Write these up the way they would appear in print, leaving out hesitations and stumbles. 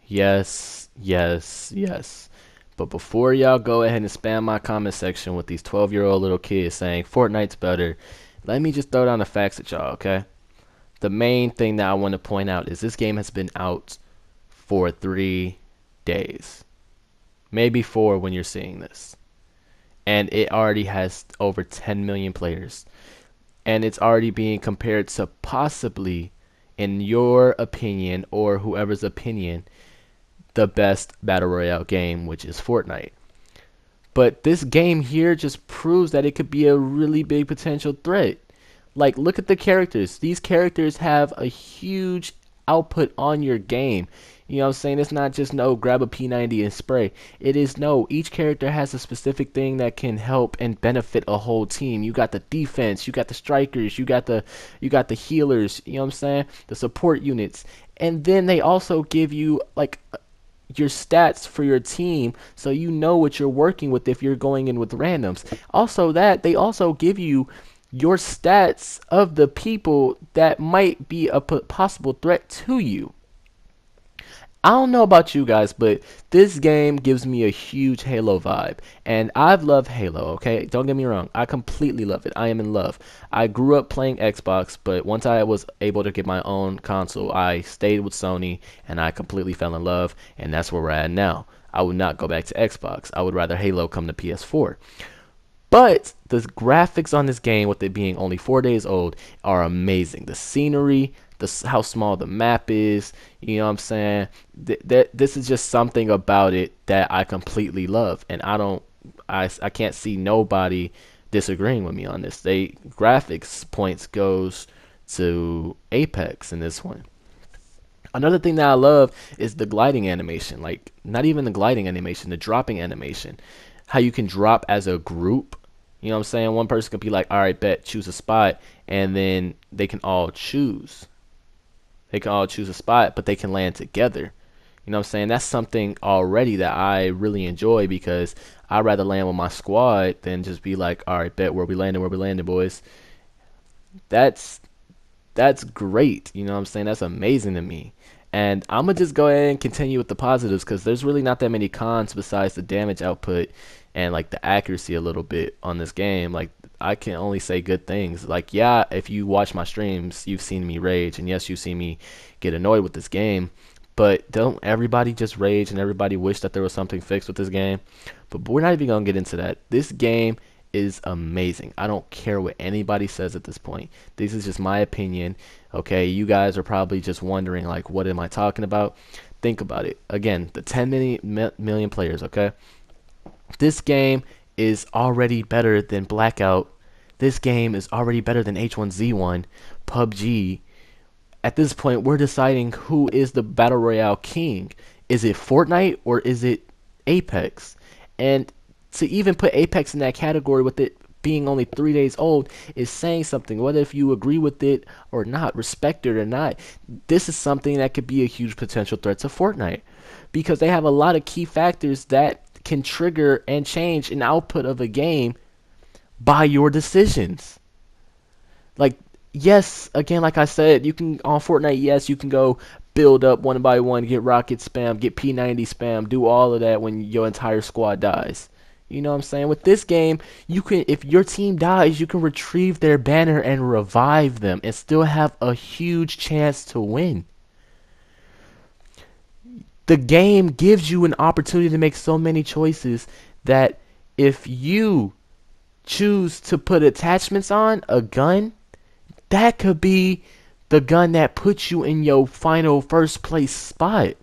Yes, yes, yes. But before y'all go ahead and spam my comment section with these 12-year-old little kids saying Fortnite's better, let me just throw down the facts at y'all, okay? The main thing that I want to point out is this game has been out for 3 days. Maybe 4 when you're seeing this. And it already has over 10 million players. And it's already being compared to possibly, in your opinion or whoever's opinion, the best battle royale game, which is Fortnite. But this game here just proves that it could be a really big potential threat. Like, look at the characters. These characters have a huge output on your game. You know what I'm saying? It's not just no grab a P90 and spray. It is no, each character has a specific thing that can help and benefit a whole team. You got the defense, you got the strikers, you got the healers, you know what I'm saying? The support units. And then they also give you like your stats for your team so you know what you're working with if you're going in with randoms. Also that they also give you your stats of the people that might be a possible threat to you. I don't know about you guys, but this game gives me a huge Halo vibe. And I've loved Halo, okay? Don't get me wrong. I completely love it. I am in love. I grew up playing Xbox, but once I was able to get my own console, I stayed with Sony and I completely fell in love. And that's where we're at now. I would not go back to Xbox. I would rather Halo come to PS4. But the graphics on this game, with it being only 4 days old, are amazing. The scenery, how small the map is, you know what I'm saying? This is just something about it that I completely love, and I can't see nobody disagreeing with me on this. They graphics points goes to Apex in this one. Another thing that I love is the gliding animation. Like, not even the gliding animation, the dropping animation. How you can drop as a group. You know what I'm saying? One person could be like, all right, bet, choose a spot. And then they can all choose. They can all choose a spot, but they can land together. You know what I'm saying? That's something already that I really enjoy because I'd rather land with my squad than just be like, all right, bet, where we landing, boys. That's that's great. You know what I'm saying? That's amazing to me. And I'm gonna just go ahead and continue with the positives because there's really not that many cons besides the damage output and like the accuracy a little bit on this game. Like, I can only say good things. Like, yeah, if you watch my streams, you've seen me rage, and yes, you've seen me get annoyed with this game. But don't everybody just rage and everybody wish that there was something fixed with this game? But we're not even gonna get into that. This game is amazing. I don't care what anybody says at this point. This is just my opinion. Okay, you guys are probably just wondering like, what am I talking about? Think about it. Again, the 10 million players, okay? This game is already better than Blackout. This game is already better than H1Z1, PUBG. At this point, we're deciding who is the Battle Royale king. Is it Fortnite or is it Apex? And to even put Apex in that category with it being only 3 days old is saying something. Whether if you agree with it or not, respect it or not, this is something that could be a huge potential threat to Fortnite because they have a lot of key factors that can trigger and change an output of a game by your decisions. Like, yes, again, like I said, you can on Fortnite, yes, you can go build up one by one, get rocket spam, get P90 spam, do all of that when your entire squad dies. You know what I'm saying? With this game, you can, if your team dies, you can retrieve their banner and revive them and still have a huge chance to win. The game gives you an opportunity to make so many choices that if you choose to put attachments on a gun, that could be the gun that puts you in your final first place spot.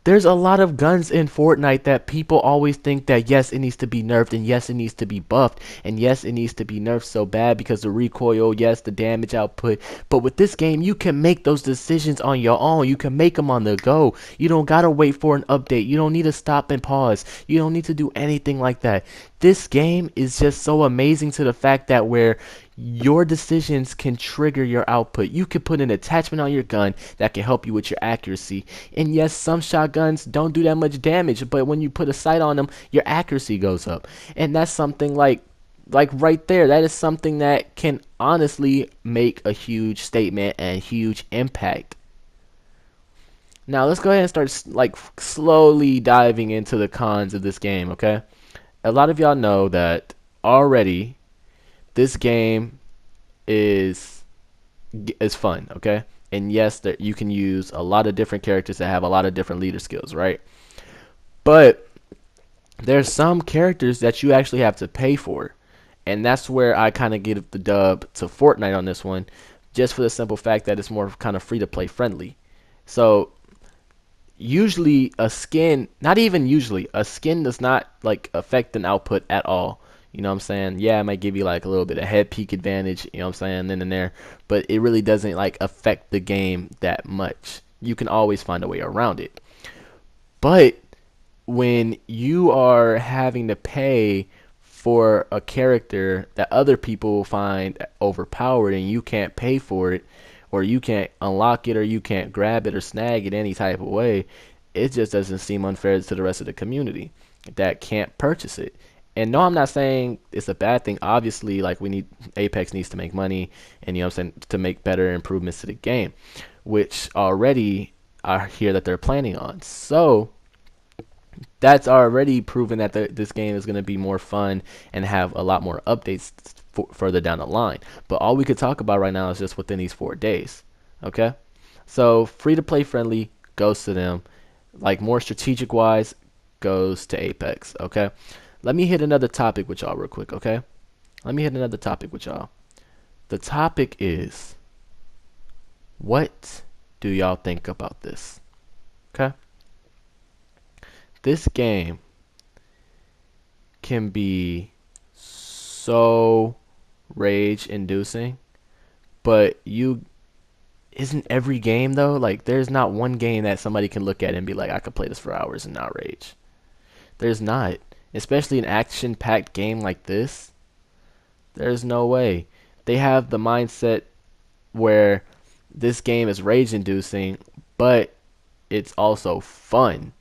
There's a lot of guns in Fortnite that people always think that yes, it needs to be nerfed, and yes, it needs to be buffed, and yes, it needs to be nerfed so bad because the recoil, yes, the damage output. But with this game, you can make those decisions on your own. You can make them on the go. You don't gotta wait for an update. You don't need to stop and pause. You don't need to do anything like that. This game is just so amazing to the fact that where your decisions can trigger your output. You can put an attachment on your gun that can help you with your accuracy. And yes, some shotguns don't do that much damage, but when you put a sight on them, your accuracy goes up. And that's something like right there, that is something that can honestly make a huge statement and huge impact. Now let's go ahead and start like slowly diving into the cons of this game, okay? A lot of y'all know that already this game is is fun, okay? And yes, that you can use a lot of different characters that have a lot of different leader skills, right? But there's some characters that you actually have to pay for. And that's where I kind of give the dub to Fortnite on this one, just for the simple fact that it's more kind of free to play friendly. So usually a skin, not even usually, a skin does not like affect an output at all. You know what I'm saying? Yeah, it might give you like a little bit of head peak advantage, you know what I'm saying, then and there, but it really doesn't like affect the game that much. You can always find a way around it. But when you are having to pay for a character that other people find overpowered and you can't pay for it, or you can't unlock it, or you can't grab it or snag it any type of way, it just doesn't seem unfair to the rest of the community that can't purchase it. And no, I'm not saying it's a bad thing. Obviously, like we need Apex needs to make money, and you know what I'm saying, to make better improvements to the game, which already I hear that they're planning on. So that's already proven that this game is going to be more fun and have a lot more updates further down the line. But all we could talk about right now is just within these 4 days. Okay? So free to play friendly goes to them. Like more strategic wise goes to Apex. Okay? Let me hit another topic with y'all real quick. Okay? Let me hit another topic with y'all. The topic is, what do y'all think about this? Okay? This game can be so rage inducing, but you isn't every game though? Like there's not one game that somebody can look at and be like, I could play this for hours and not rage. There's not. Especially an action packed game like this. There's no way. They have the mindset where this game is rage inducing, but it's also fun.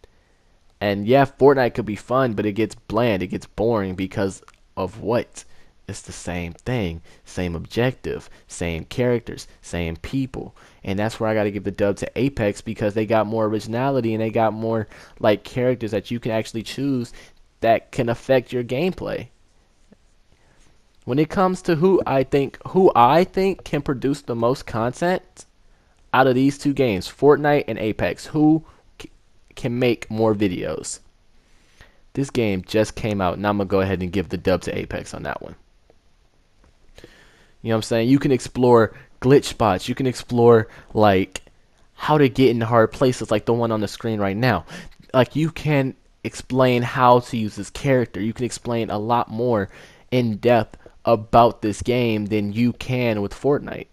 And yeah, Fortnite could be fun, but it gets bland, it gets boring because of what? It's the same thing, same objective, same characters, same people. And that's where I got to give the dub to Apex, because they got more originality and they got more like characters that you can actually choose that can affect your gameplay. When it comes to who I think can produce the most content out of these two games, Fortnite and Apex, who can make more videos? This game just came out, and I'm going to go ahead and give the dub to Apex on that one. You know what I'm saying? You can explore glitch spots. You can explore, like, how to get in hard places, like the one on the screen right now. Like, you can explain how to use this character. You can explain a lot more in depth about this game than you can with Fortnite.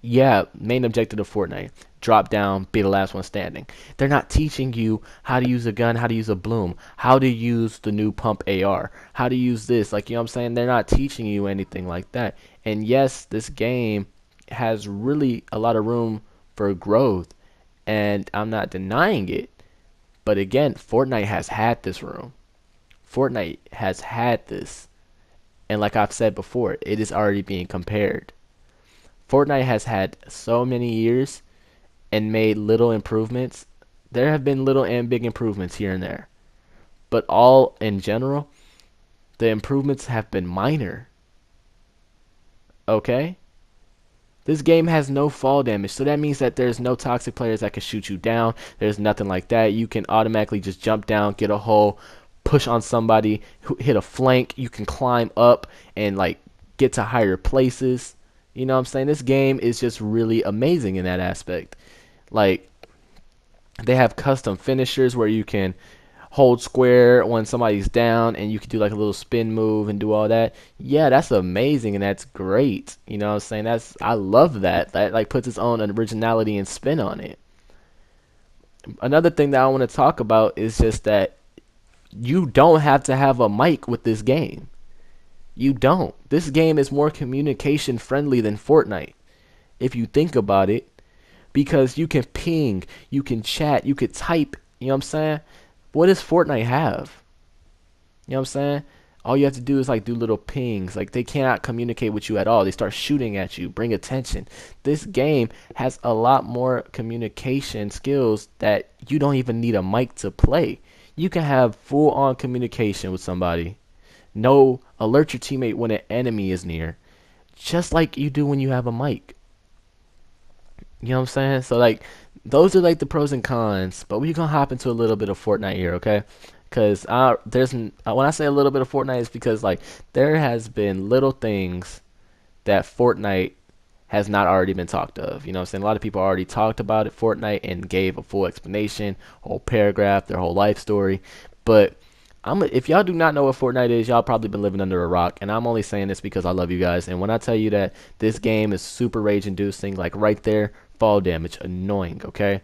Yeah, main objective of Fortnite: drop down, be the last one standing. They're not teaching you how to use a gun, how to use a bloom, how to use the new pump AR, how to use this. Like, you know what I'm saying? They're not teaching you anything like that. And yes, this game has really a lot of room for growth, and I'm not denying it. But again, Fortnite has had this room. Fortnite has had this. And like I've said before, it is already being compared. Fortnite has had so many years and made little improvements. There have been little and big improvements here and there. But all in general, the improvements have been minor. Okay? This game has no fall damage, so that means that there's no toxic players that can shoot you down. There's nothing like that. You can automatically just jump down, get a hole, push on somebody, hit a flank. You can climb up and like get to higher places. You know what I'm saying? This game is just really amazing in that aspect. Like, they have custom finishers where you can hold square when somebody's down and you can do like a little spin move and do all that. Yeah, that's amazing and that's great. You know what I'm saying? I love that. That like puts its own originality and spin on it. Another thing that I want to talk about is just that you don't have to have a mic with this game. You don't. This game is more communication friendly than Fortnite, if you think about it, because you can ping, you can chat, you could type. You know what I'm saying? What does Fortnite have? You know what I'm saying? All you have to do is like do little pings. Like they cannot communicate with you at all. They start shooting at you. Bring attention. This game has a lot more communication skills that you don't even need a mic to play. You can have full on communication with somebody. No, alert your teammate when an enemy is near, just like you do when you have a mic. You know what I'm saying? So like those are like the pros and cons, but we're gonna hop into a little bit of Fortnite here, okay? Because when I say a little bit of Fortnite, it's because like there has been little things that Fortnite has not already been talked of. You know what I'm saying? A lot of people already talked about it, Fortnite, and gave a full explanation, whole paragraph, their whole life story. But if y'all do not know what Fortnite is, y'all probably been living under a rock. And I'm only saying this because I love you guys. And when I tell you that this game is super rage inducing, like right there, fall damage, annoying, okay?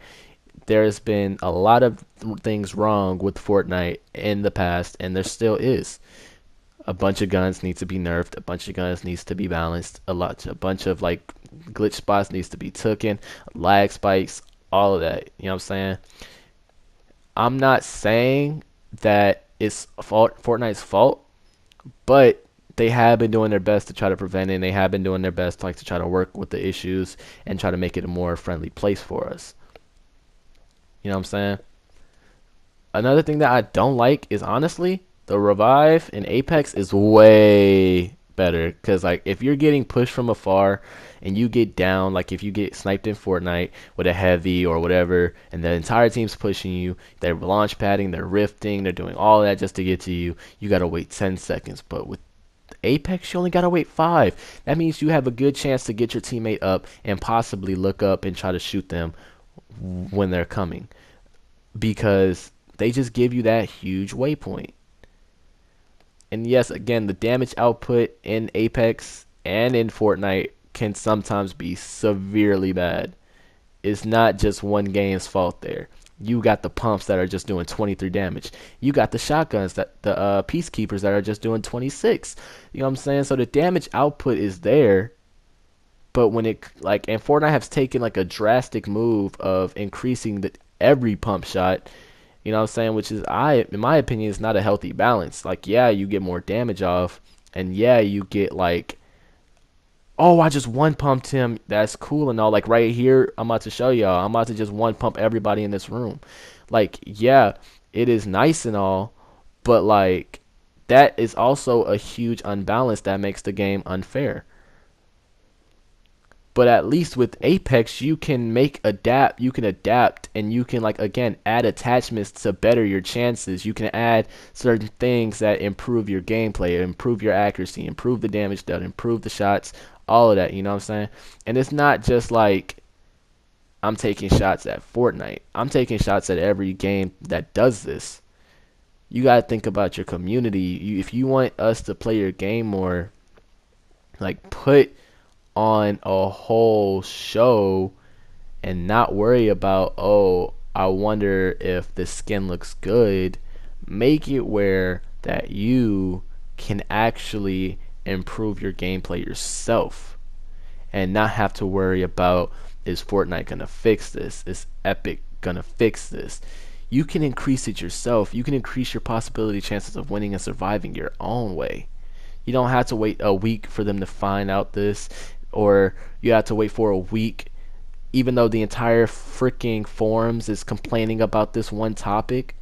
There's been a lot of things wrong with Fortnite in the past, and there still is. A bunch of guns needs to be nerfed. A bunch of guns needs to be balanced. A bunch of like glitch spots needs to be taken. Lag spikes, all of that. You know what I'm saying? I'm not saying that it's Fortnite's fault, but they have been doing their best to try to prevent it. And they have been doing their best to try to work with the issues and try to make it a more friendly place for us. You know what I'm saying? Another thing that I don't like is honestly the revive in Apex is way better because like if you're getting pushed from afar and you get down, like if you get sniped in Fortnite with a heavy or whatever, and the entire team's pushing you, they're launch padding, they're rifting, they're doing all that just to get to you. You gotta wait 10 seconds, but with Apex, you only gotta wait 5. That means you have a good chance to get your teammate up and possibly look up and try to shoot them when they're coming because they just give you that huge waypoint. And yes, again, the damage output in Apex and in Fortnite can sometimes be severely bad. It's not just one game's fault there. You got the pumps that are just doing 23 damage. You got the shotguns that the peacekeepers that are just doing 26. You know what I'm saying? So the damage output is there, but when it like and Fortnite has taken like a drastic move of increasing the every pump shot, you know what I'm saying, which is in my opinion is not a healthy balance. Like yeah, you get more damage off and yeah, you get like oh, I just one pumped him. That's cool and all. Like right here, I'm about to show y'all. I'm about to just one pump everybody in this room. Like yeah, it is nice and all, but like that is also a huge unbalance that makes the game unfair. But at least with Apex, you can adapt, and you can like again add attachments to better your chances. You can add certain things that improve your gameplay, improve your accuracy, improve the damage done, improve the shots, all of that. You know what I'm saying? And it's not just like I'm taking shots at Fortnite. I'm taking shots at every game that does this. You gotta think about your community. If you want us to play your game more, like put on a whole show and not worry about, oh, I wonder if the skin looks good. Make it where that you can actually improve your gameplay yourself and not have to worry about, is Fortnite gonna fix this? Is Epic gonna fix this? You can increase it yourself. You can increase your possibility chances of winning and surviving your own way. You don't have to wait a week for them to find out this, or you have to wait for a week even though the entire freaking forums is complaining about this one topic,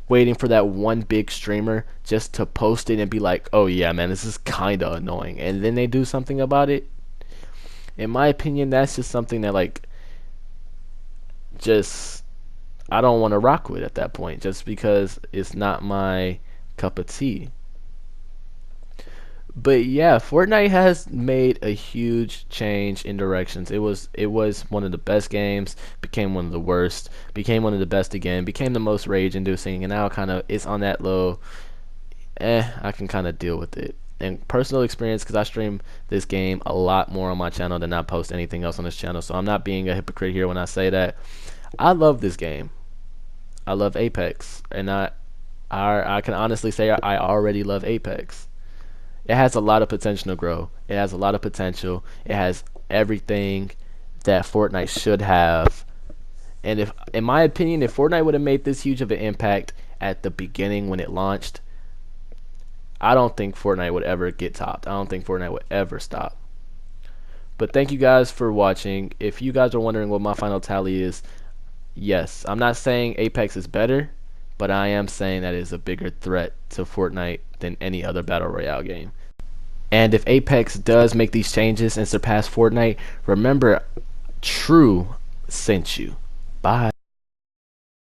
waiting for that one big streamer just to post it and be like, oh yeah man, this is kinda annoying, and then they do something about it. In my opinion, that's just something that like just I don't want to rock with at that point, just because it's not my cup of tea. But yeah, Fortnite has made a huge change in directions. It was one of the best games, became one of the worst, became one of the best again, became the most rage inducing, and now kind of it's on that low. I can kind of deal with it. And personal experience, because I stream this game a lot more on my channel than I post anything else on this channel, so I'm not being a hypocrite here when I say that. I love this game. I love Apex, and I can honestly say I already love Apex. It has a lot of potential to grow. It has a lot of potential. It has everything that Fortnite should have. And if, in my opinion, if Fortnite would have made this huge of an impact at the beginning when it launched, I don't think Fortnite would ever get topped. I don't think Fortnite would ever stop. But thank you guys for watching. If you guys are wondering what my final tally is, yes, I'm not saying Apex is better, but I am saying that it is a bigger threat to Fortnite than any other battle royale game. And if Apex does make these changes and surpass Fortnite, remember, True sent you. Bye.